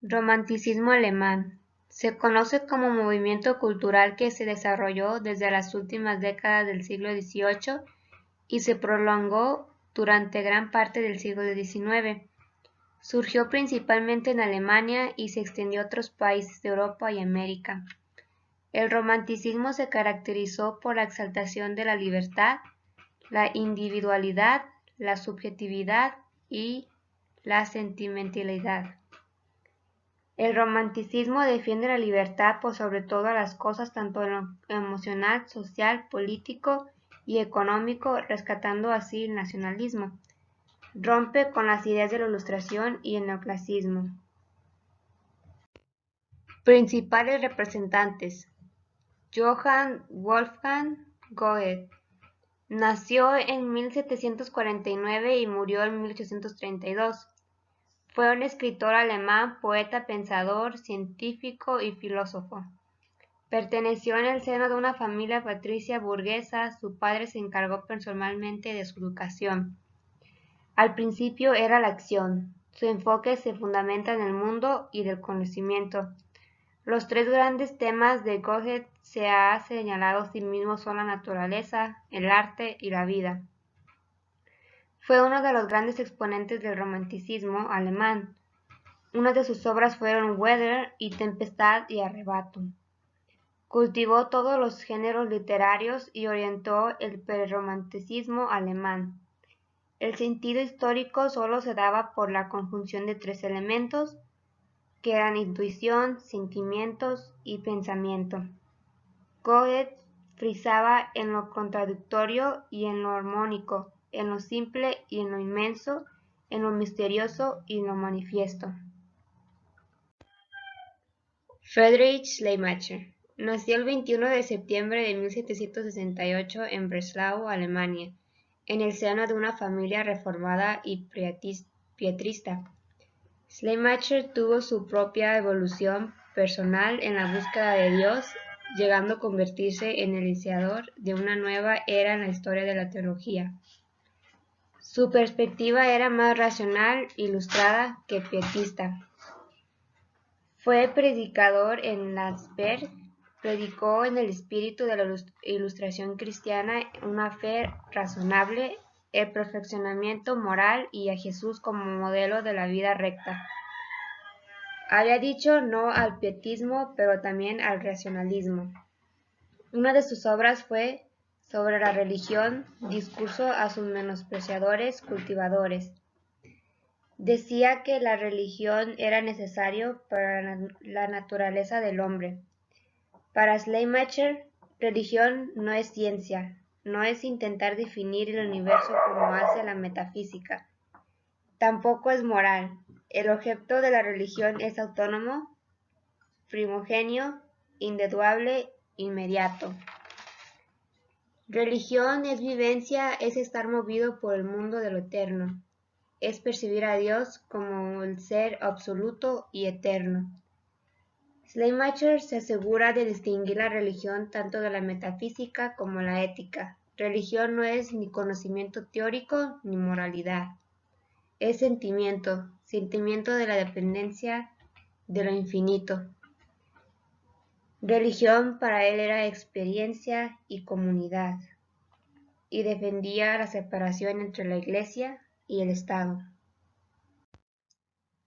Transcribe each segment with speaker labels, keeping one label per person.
Speaker 1: Romanticismo alemán. Se conoce como movimiento cultural que se desarrolló desde las últimas décadas del siglo XVIII y se prolongó durante gran parte del siglo XIX. Surgió principalmente en Alemania y se extendió a otros países de Europa y América. El romanticismo se caracterizó por la exaltación de la libertad, la individualidad, la subjetividad y la sentimentalidad. El romanticismo defiende la libertad por sobre todas las cosas, tanto en lo emocional, social, político y económico, rescatando así el nacionalismo. Rompe con las ideas de la Ilustración y el neoclasicismo. Principales representantes: Johann Wolfgang Goethe. Nació en 1749 y murió en 1832. Fue un escritor alemán, poeta, pensador, científico y filósofo. Perteneció en el seno de una familia patricia burguesa. Su padre se encargó personalmente de su educación. Al principio era la acción. Su enfoque se fundamenta en el mundo y del conocimiento. Los tres grandes temas de Goethe se ha señalado a sí mismo son la naturaleza, el arte y la vida. Fue uno de los grandes exponentes del romanticismo alemán. Una de sus obras fueron Wetter y Tempestad y Arrebato. Cultivó todos los géneros literarios y orientó el prerromanticismo alemán. El sentido histórico solo se daba por la conjunción de tres elementos, que eran intuición, sentimientos y pensamiento. Goethe frisaba en lo contradictorio y en lo armónico, en lo simple y en lo inmenso, en lo misterioso y en lo manifiesto. Friedrich Schleiermacher nació el 21 de septiembre de 1768 en Breslau, Alemania, en el seno de una familia reformada y pietrista. Schleiermacher tuvo su propia evolución personal en la búsqueda de Dios, llegando a convertirse en el iniciador de una nueva era en la historia de la teología. Su perspectiva era más racional, ilustrada que pietista. Fue predicador en Landsberg, predicó en el espíritu de la Ilustración cristiana una fe razonable, el perfeccionamiento moral y a Jesús como modelo de la vida recta. Había dicho no al pietismo, pero también al racionalismo. Una de sus obras fue sobre la religión, discurso a sus menospreciadores cultivadores. Decía que la religión era necesario para la naturaleza del hombre. Para Schleiermacher, religión no es ciencia, no es intentar definir el universo como hace la metafísica. Tampoco es moral. El objeto de la religión es autónomo, primogenio, individuable, inmediato. Religión es vivencia, es estar movido por el mundo de lo eterno. Es percibir a Dios como el ser absoluto y eterno. Schleiermacher se asegura de distinguir la religión tanto de la metafísica como la ética. Religión no es ni conocimiento teórico ni moralidad. Es sentimiento, sentimiento de la dependencia de lo infinito. Religión para él era experiencia y comunidad, y defendía la separación entre la Iglesia y el Estado.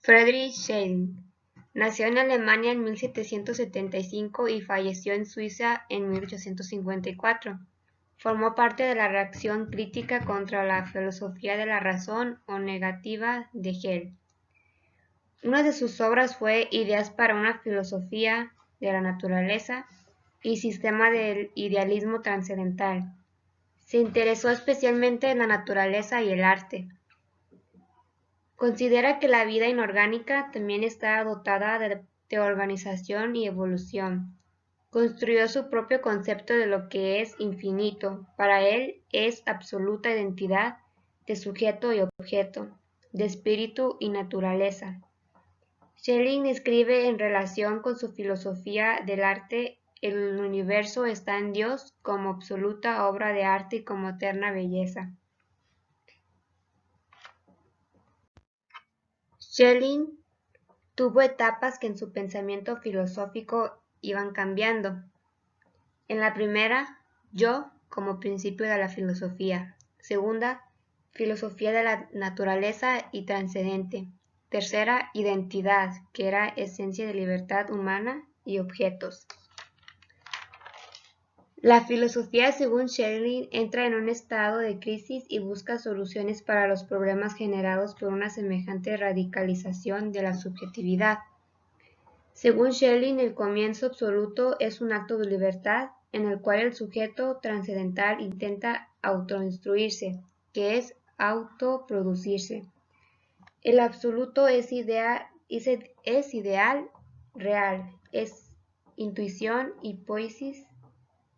Speaker 1: Friedrich Schelling nació en Alemania en 1775 y falleció en Suiza en 1854. Formó parte de la reacción crítica contra la filosofía de la razón o negativa de Hegel. Una de sus obras fue Ideas para una filosofía de la naturaleza y Sistema del idealismo trascendental. Se interesó especialmente en la naturaleza y el arte. Considera que la vida inorgánica también está dotada de organización y evolución. Construyó su propio concepto de lo que es infinito. Para él es absoluta identidad de sujeto y objeto, de espíritu y naturaleza. Schelling escribe en relación con su filosofía del arte: el universo está en Dios como absoluta obra de arte y como eterna belleza. Schelling tuvo etapas que en su pensamiento filosófico iban cambiando. En la primera, yo como principio de la filosofía. Segunda, filosofía de la naturaleza y trascendente. Tercera, identidad, que era esencia de libertad humana y objetos. La filosofía, según Schelling, entra en un estado de crisis y busca soluciones para los problemas generados por una semejante radicalización de la subjetividad. Según Schelling, el comienzo absoluto es un acto de libertad en el cual el sujeto trascendental intenta autoinstruirse, que es autoproducirse. El absoluto es ideal, real, es intuición y poiesis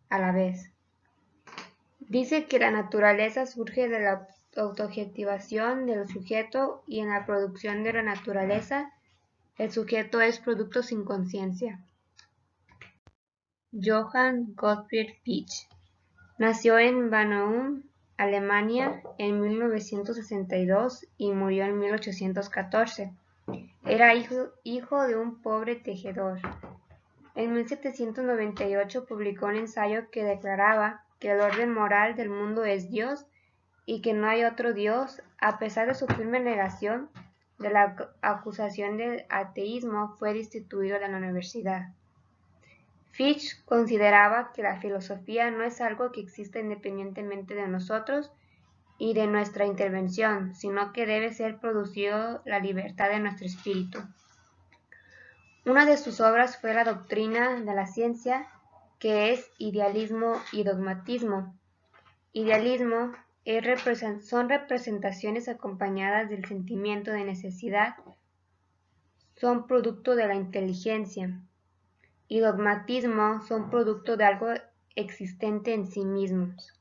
Speaker 1: a la vez. Dice que la naturaleza surge de la autoobjetivación del sujeto y en la producción de la naturaleza el sujeto es producto sin conciencia. Johann Gottfried Fichte nació en Banau, Alemania, en 1962 y murió en 1814. Era hijo de un pobre tejedor. En 1798 publicó un ensayo que declaraba que el orden moral del mundo es Dios y que no hay otro Dios. A pesar de su firme negación de la acusación de ateísmo, fue destituido de la universidad. Fichte consideraba que la filosofía no es algo que exista independientemente de nosotros y de nuestra intervención, sino que debe ser producido la libertad de nuestro espíritu. Una de sus obras fue La doctrina de la ciencia, que es idealismo y dogmatismo. Idealismo son representaciones acompañadas del sentimiento de necesidad, son producto de la inteligencia, y dogmatismo son producto de algo existente en sí mismos.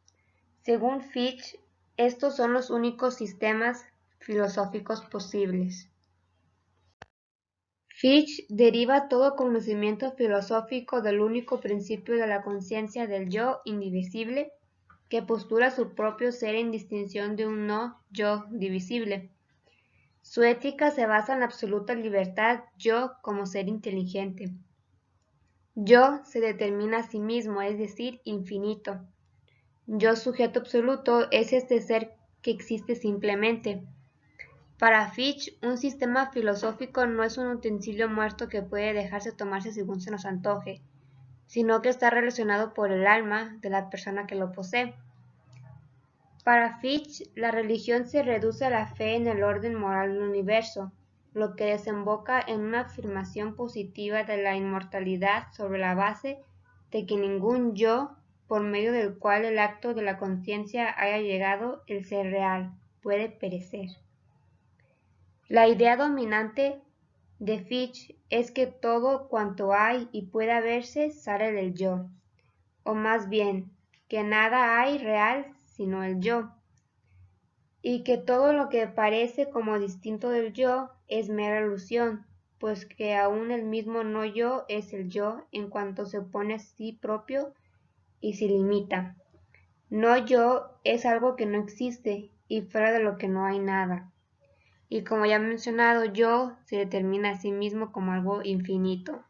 Speaker 1: Según Fichte, estos son los únicos sistemas filosóficos posibles. Fichte deriva todo conocimiento filosófico del único principio de la conciencia del yo indivisible, que postula su propio ser en distinción de un no yo divisible. Su ética se basa en la absoluta libertad yo como ser inteligente. Yo se determina a sí mismo, es decir, infinito. Yo sujeto absoluto es este ser que existe simplemente. Para Fichte, un sistema filosófico no es un utensilio muerto que puede dejarse tomarse según se nos antoje, sino que está relacionado por el alma de la persona que lo posee. Para Fichte, la religión se reduce a la fe en el orden moral del universo, lo que desemboca en una afirmación positiva de la inmortalidad sobre la base de que ningún yo, por medio del cual el acto de la conciencia haya llegado el ser real, puede perecer. La idea dominante de Fichte es que todo cuanto hay y pueda verse sale del yo, o más bien, que nada hay real sino el yo, y que todo lo que parece como distinto del yo es mera ilusión, pues que aún el mismo no yo es el yo en cuanto se opone a sí propio y se limita. No yo es algo que no existe y fuera de lo que no hay nada. Y como ya he mencionado, yo se determina a sí mismo como algo infinito.